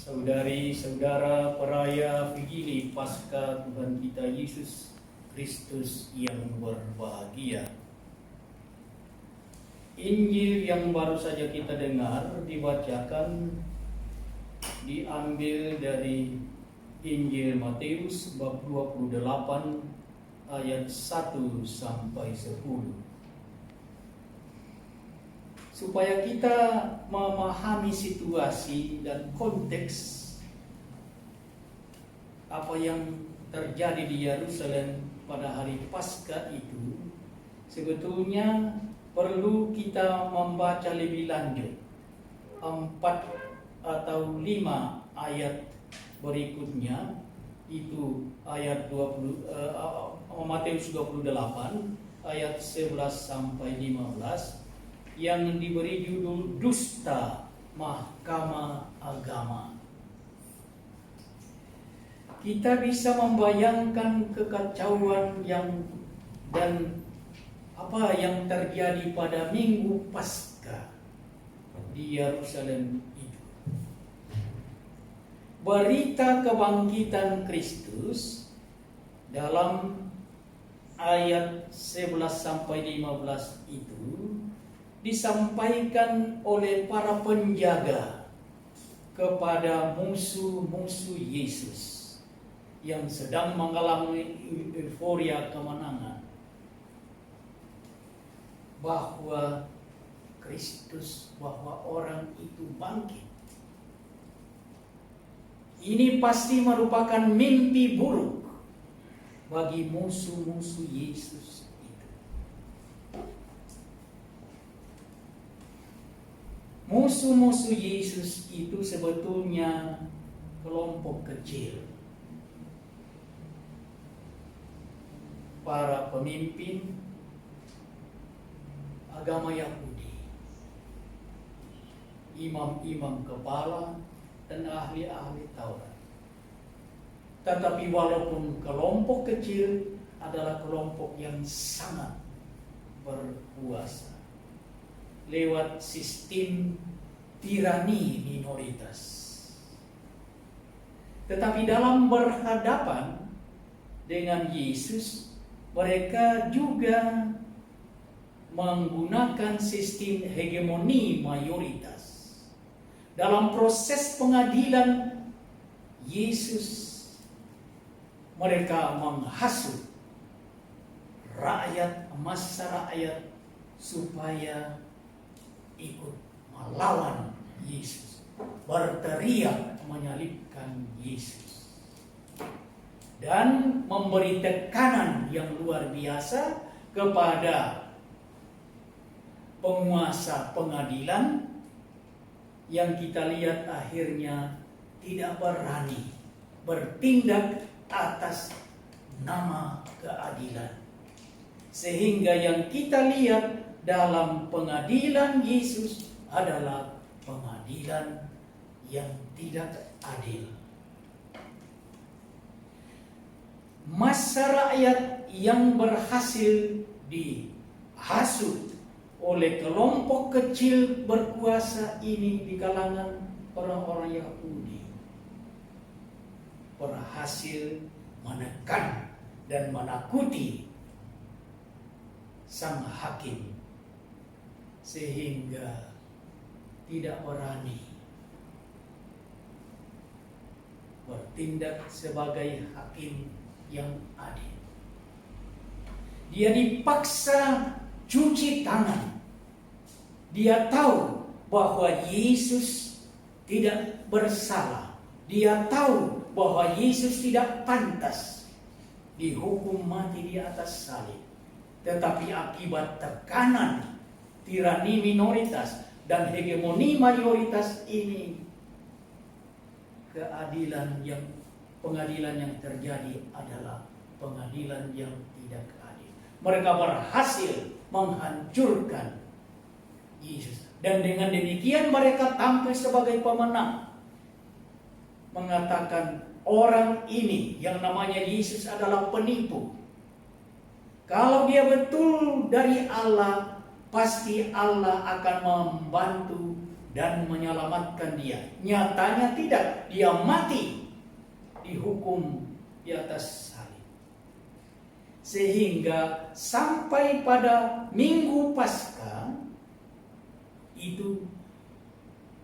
Saudari-saudara peraya Vigili Paskah Tuhan kita Yesus Kristus yang berbahagia. Injil yang baru saja kita dengar dibacakan diambil dari Injil Matius bab 28 ayat 1 sampai 10. Supaya kita memahami situasi dan konteks apa yang terjadi di Yerusalem pada hari Paskah itu, sebetulnya perlu kita membaca lebih lanjut 4 atau 5 ayat berikutnya, itu ayat Matius 28 ayat 11 sampai 15 yang diberi judul Dusta Mahkamah Agama. Kita bisa membayangkan kekacauan dan apa yang terjadi pada Minggu Paskah di Yerusalem itu. Berita kebangkitan Kristus dalam ayat 11 sampai 15 itu disampaikan oleh para penjaga kepada musuh-musuh Yesus yang sedang mengalami euforia kemenangan, bahwa Kristus, bahwa orang itu bangkit. Ini pasti merupakan mimpi buruk bagi musuh-musuh Yesus. Musuh-musuh Yesus itu sebetulnya kelompok kecil. Para pemimpin agama Yahudi, imam-imam kepala, dan ahli-ahli Taurat. Tetapi walaupun kelompok kecil adalah kelompok yang sangat berkuasa lewat sistem tirani minoritas. Tetapi dalam berhadapan dengan Yesus, mereka juga menggunakan sistem hegemoni mayoritas. Dalam proses pengadilan Yesus, mereka menghasut massa rakyat supaya ikut melawan Yesus, berteriak menyalibkan Yesus, dan memberi tekanan yang luar biasa kepada penguasa pengadilan yang kita lihat akhirnya tidak berani bertindak atas nama keadilan. Sehingga yang kita lihat dalam pengadilan Yesus adalah pengadilan yang tidak adil. Massa rakyat yang berhasil dihasut oleh kelompok kecil berkuasa ini di kalangan orang-orang Yahudi berhasil menekan dan menakuti sang hakim, sehingga tidak berani bertindak sebagai hakim yang adil. Dia dipaksa cuci tangan. Dia tahu bahwa Yesus tidak bersalah. Dia tahu bahwa Yesus tidak pantas dihukum mati di atas salib. Tetapi akibat tekanan tirani minoritas dan hegemoni mayoritas ini, pengadilan yang terjadi adalah pengadilan yang tidak adil. Mereka berhasil menghancurkan Yesus, dan dengan demikian mereka tampil sebagai pemenang, mengatakan orang ini yang namanya Yesus adalah penipu. Kalau dia betul dari Allah, pasti Allah akan membantu dan menyelamatkan dia. Nyatanya tidak, dia mati dihukum di atas salib. Sehingga sampai pada Minggu Paskah itu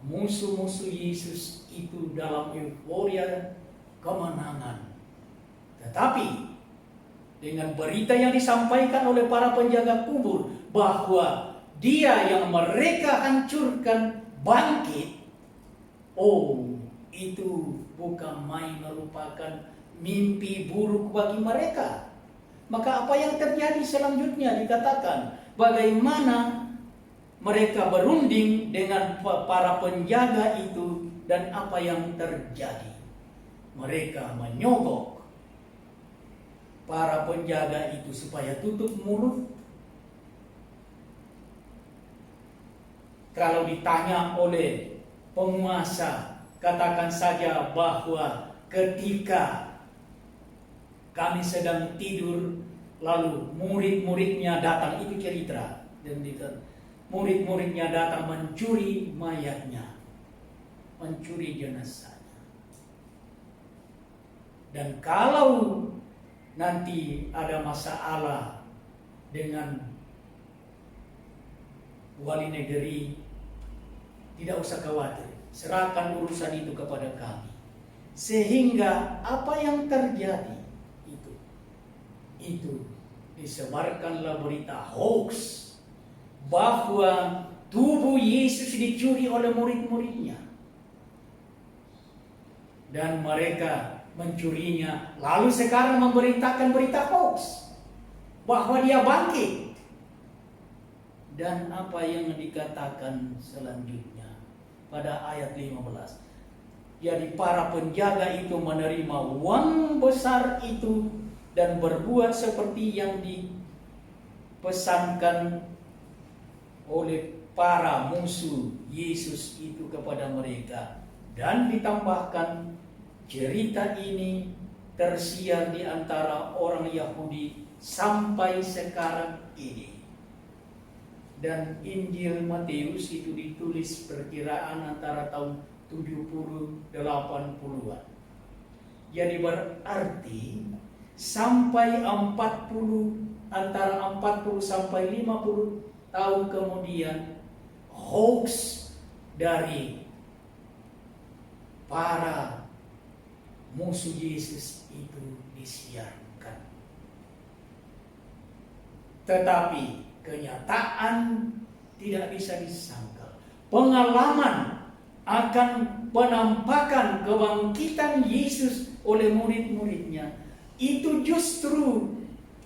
musuh-musuh Yesus itu dalam euforia kemenangan. Tetapi dengan berita yang disampaikan oleh para penjaga kubur bahwa dia yang mereka hancurkan bangkit, itu bukan main, merupakan mimpi buruk bagi mereka. Maka apa yang terjadi selanjutnya dikatakan bagaimana mereka berunding dengan para penjaga itu, dan apa yang terjadi. Mereka menyogok para penjaga itu supaya tutup mulut. Kalau ditanya oleh penguasa, katakan saja bahwa ketika kami sedang tidur, lalu murid-muridnya datang, itu cerita. Dan murid-muridnya datang mencuri mayatnya, mencuri jenazahnya. Dan kalau nanti ada masalah dengan wali negeri, tidak usah khawatir, serahkan urusan itu kepada kami. Sehingga apa yang terjadi itu disebarkanlah berita hoax bahwa tubuh Yesus dicuri oleh murid-muridnya. Dan mereka mencurinya, lalu sekarang memberitakan berita hoax bahwa dia bangkit. Dan apa yang dikatakan selanjutnya pada ayat 15. Jadi para penjaga itu menerima uang besar itu dan berbuat seperti yang dipesankan oleh para musuh Yesus itu kepada mereka. Dan ditambahkan, cerita ini tersiar di antara orang Yahudi sampai sekarang ini. Dan Injil Matius itu ditulis perkiraan antara tahun 70-80-an. Jadi berarti sampai 40, antara 40 sampai 50 tahun kemudian, hoax dari para musuh Yesus itu disiarkan. Tetapi kenyataan tidak bisa disangkal. Pengalaman akan penampakan kebangkitan Yesus oleh murid-muridnya itu justru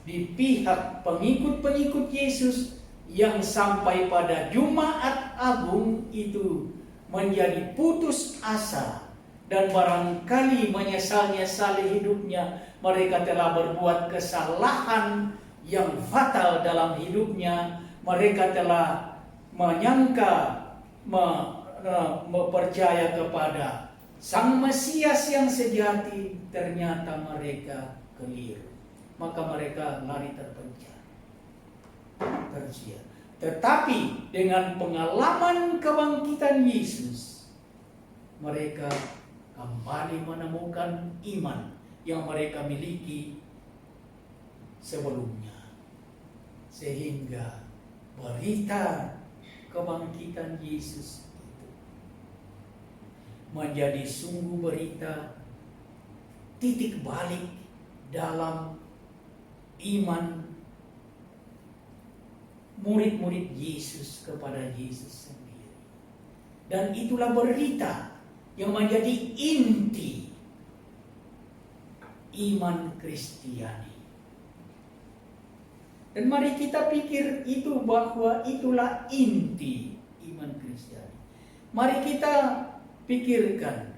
di pihak pengikut-pengikut Yesus yang sampai pada Jumat Agung itu menjadi putus asa dan barangkali menyesal-nyesali hidupnya. Mereka telah berbuat kesalahan yang fatal dalam hidupnya. Mereka telah menyangka, percaya kepada Sang Mesias yang sejati, ternyata mereka keliru. Maka mereka lari terpenjara, tersiar. Tetapi dengan pengalaman kebangkitan Yesus, mereka kembali menemukan iman yang mereka miliki sebelumnya. Sehingga berita kebangkitan Yesus itu menjadi sungguh berita titik balik dalam iman murid-murid Yesus kepada Yesus sendiri. Dan itulah berita yang menjadi inti iman Kristiani. Dan mari kita pikir itu, bahwa itulah inti iman Kristiani. Mari kita pikirkan,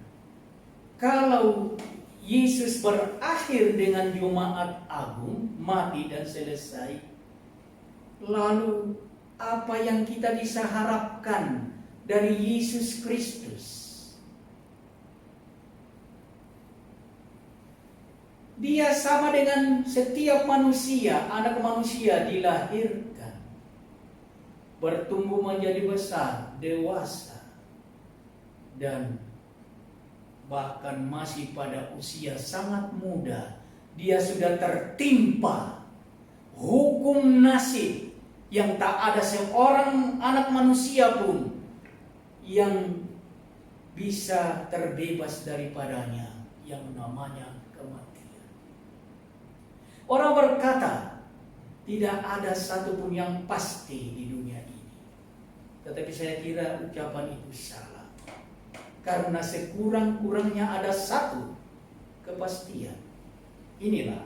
kalau Yesus berakhir dengan Jumat Agung, mati dan selesai, lalu apa yang kita bisa harapkan dari Yesus Kristus? Dia sama dengan setiap manusia, anak manusia dilahirkan, bertumbuh menjadi besar, dewasa, dan bahkan masih pada usia sangat muda, dia sudah tertimpa hukum nasib yang tak ada seorang anak manusia pun yang bisa terbebas daripadanya, yang namanya kematian. Orang berkata, tidak ada satupun yang pasti di dunia ini. Tetapi saya kira ucapan itu salah. Karena sekurang-kurangnya ada satu kepastian. Inilah,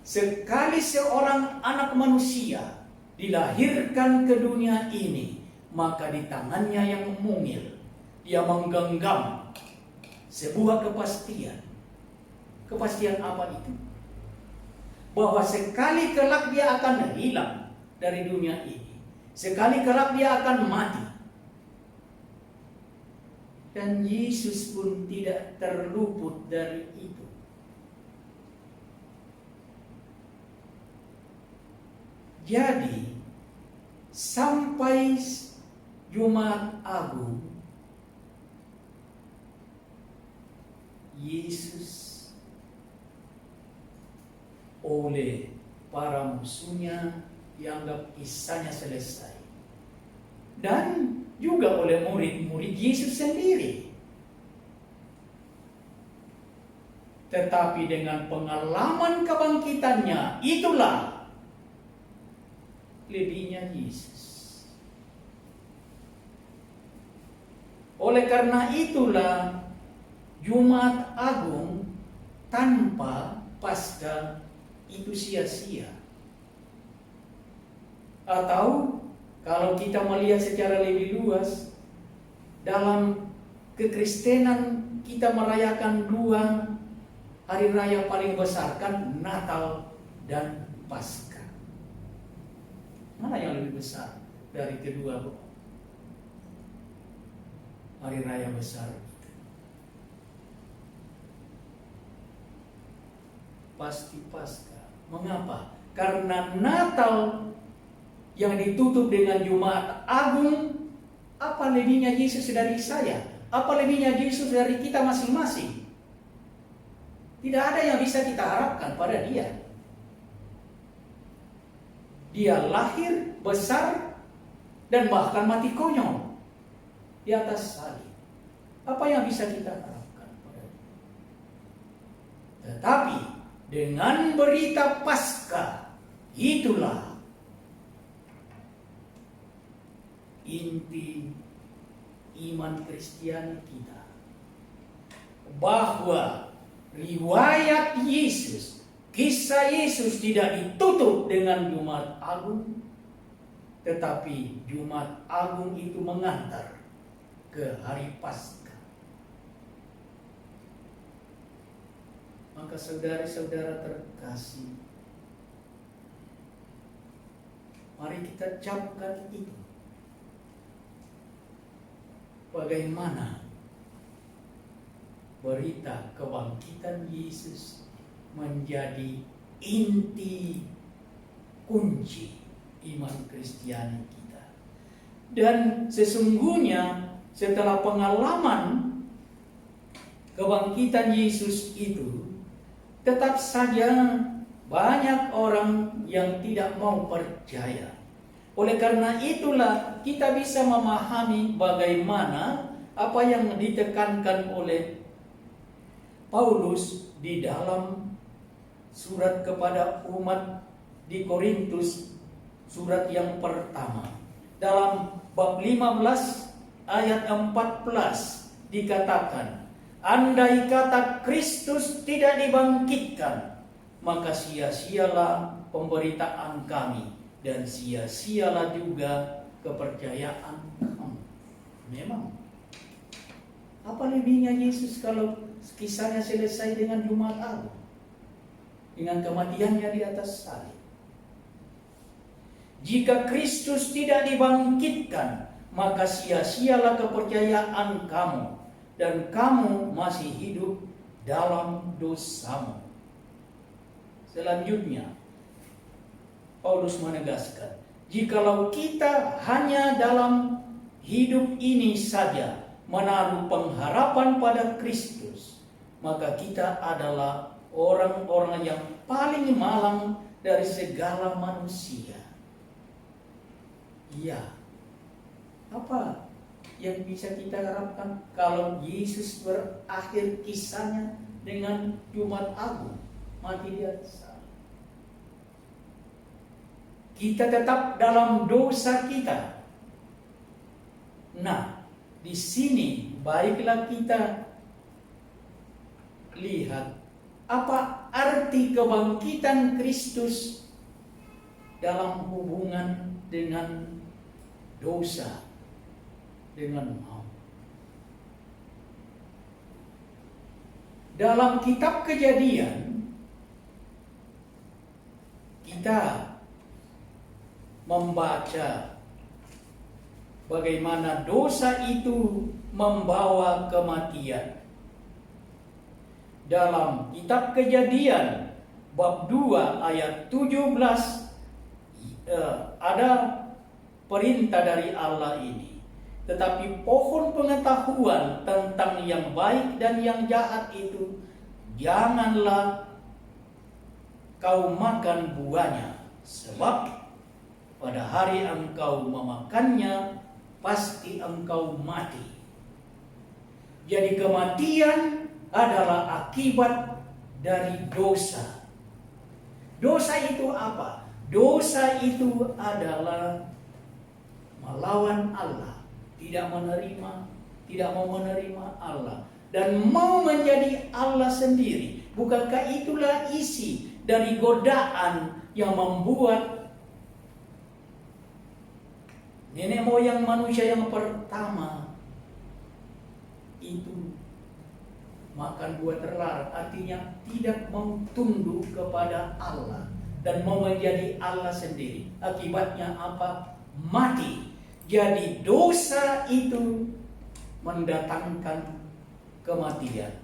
sekali seorang anak manusia dilahirkan ke dunia ini, maka di tangannya yang mungil, dia menggenggam sebuah kepastian. Kepastian apa itu? Bahwa sekali kelak dia akan hilang dari dunia ini. Sekali kelak dia akan mati. Dan Yesus pun tidak terluput dari itu. Jadi, sampai Jumat Agung, Yesus oleh para musuhnya dianggap kisahnya selesai. Dan juga oleh murid-murid Yesus sendiri. Tetapi dengan pengalaman kebangkitannya, itulah lebihnya Yesus. Oleh karena itulah Jumat Agung tanpa Paskah itu sia-sia. Atau kalau kita melihat secara lebih luas, dalam kekristenan kita merayakan dua hari raya paling besar, kan Natal dan Paskah. Mana yang lebih besar dari kedua hari raya besar? Pasti Paskah. Mengapa? Karena Natal yang ditutup dengan Jumat Agung, apa lebihnya Yesus dari saya? Apa lebihnya Yesus dari kita masing-masing? Tidak ada yang bisa kita harapkan pada dia. Dia lahir, besar, dan bahkan mati konyol di atas salib. Apa yang bisa kita harapkan pada dia? Tetapi dengan berita Paskah, itulah inti iman Kristiani kita, bahwa riwayat Yesus, kisah Yesus tidak ditutup dengan Jumat Agung, tetapi Jumat Agung itu mengantar ke hari Paskah. Maka saudara-saudara terkasih, mari kita camkan itu. Bagaimana berita kebangkitan Yesus menjadi inti kunci iman Kristiani kita. Dan sesungguhnya setelah pengalaman kebangkitan Yesus itu, tetap saja banyak orang yang tidak mau percaya. Oleh karena itulah kita bisa memahami bagaimana apa yang ditekankan oleh Paulus di dalam surat kepada umat di Korintus, surat yang pertama. Dalam bab 15 ayat 14 dikatakan, andai kata Kristus tidak dibangkitkan, maka sia-sialah pemberitaan kami, dan sia-sialah juga kepercayaan kamu. Memang, apa lebihnya Yesus kalau kisahnya selesai dengan Jumat Agung, dengan kematiannya di atas salib? Jika Kristus tidak dibangkitkan, maka sia-sialah kepercayaan kamu, dan kamu masih hidup dalam dosamu. Selanjutnya, Paulus menegaskan, jikalau kita hanya dalam hidup ini saja menaruh pengharapan pada Kristus, maka kita adalah orang-orang yang paling malang dari segala manusia. Iya, apa yang bisa kita harapkan kalau Yesus berakhir kisahnya dengan Jumat Agung, mati di atas salib? Kita tetap dalam dosa kita. Nah, di sini baiklah kita lihat apa arti kebangkitan Kristus dalam hubungan dengan dosa, dengan maut. Dalam kitab Kejadian kita membaca bagaimana dosa itu membawa kematian. Dalam kitab Kejadian bab 2 ayat 17 ada perintah dari Allah ini. Tetapi pohon pengetahuan tentang yang baik dan yang jahat itu janganlah kau makan buahnya, sebab pada hari engkau memakannya pasti engkau mati. Jadi kematian adalah akibat dari dosa. Dosa itu apa? Dosa itu adalah melawan Allah, tidak mau menerima Allah, dan mau menjadi Allah sendiri. Bukankah itulah isi dari godaan yang membuat nenek moyang manusia yang pertama itu makan buah terlarang, artinya tidak mau tunduk kepada Allah dan mau menjadi Allah sendiri. Akibatnya apa? Mati. Jadi dosa itu mendatangkan kematian.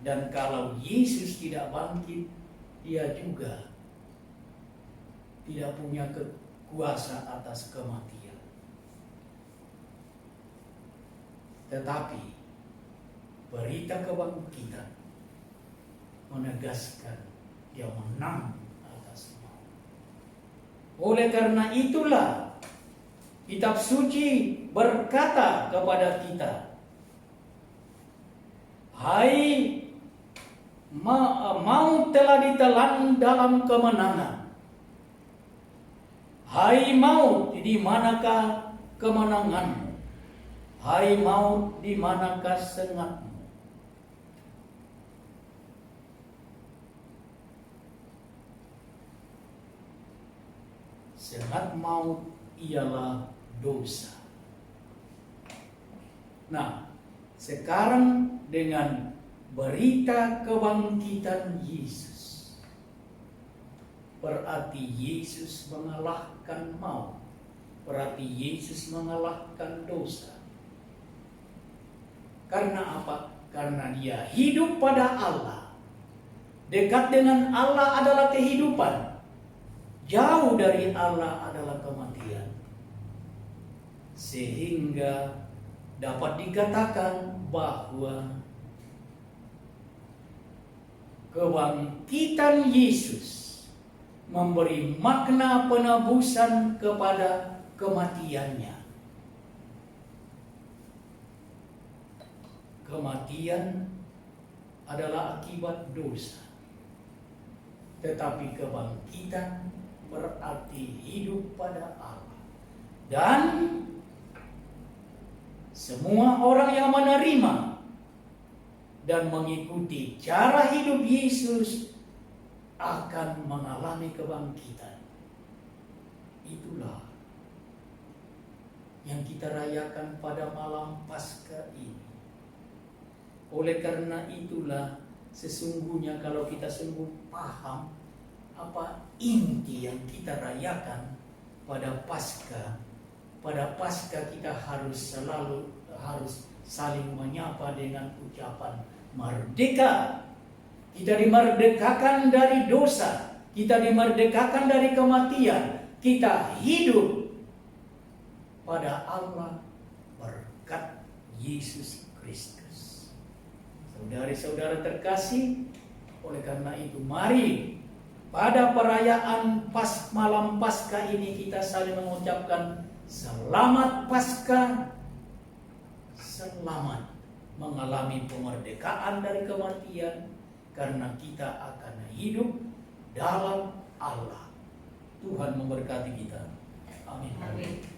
Dan kalau Yesus tidak bangkit, dia juga tidak punya kuasa atas kematian. Tetapi berita kebangkitan menegaskan dia menang atas maut. Oleh karena itulah kitab suci berkata kepada kita, hai maut telah ditelan dalam kemenangan. Hai maut, di manakah kemenanganmu? Hai maut, di manakah sengatmu? Sengat maut ialah dosa. Nah, sekarang dengan berita kebangkitan Yesus, berarti Yesus mengalahkan maut. Berarti Yesus mengalahkan dosa. Karena apa? Karena dia hidup pada Allah. Dekat dengan Allah adalah kehidupan. Jauh dari Allah adalah kematian. Sehingga dapat dikatakan bahwa kebangkitan Yesus memberi makna penebusan kepada kematiannya. Kematian adalah akibat dosa. Tetapi kebangkitan berarti hidup pada Allah. Dan semua orang yang menerima dan mengikuti cara hidup Yesus akan mengalami kebangkitan. Itulah yang kita rayakan pada malam Paskah ini. Oleh karena itulah sesungguhnya kalau kita sungguh paham apa inti yang kita rayakan pada Paskah. Pada Paskah kita harus saling menyapa dengan ucapan merdeka. Kita dimerdekakan dari dosa, kita dimerdekakan dari kematian, kita hidup pada Allah Yesus Kristus. Saudari-saudara terkasih, oleh karena itu mari pada perayaan malam Paskah ini kita saling mengucapkan selamat Paskah, selamat mengalami kemerdekaan dari kematian, karena kita akan hidup dalam Allah. Tuhan memberkati kita. Amin. Amin.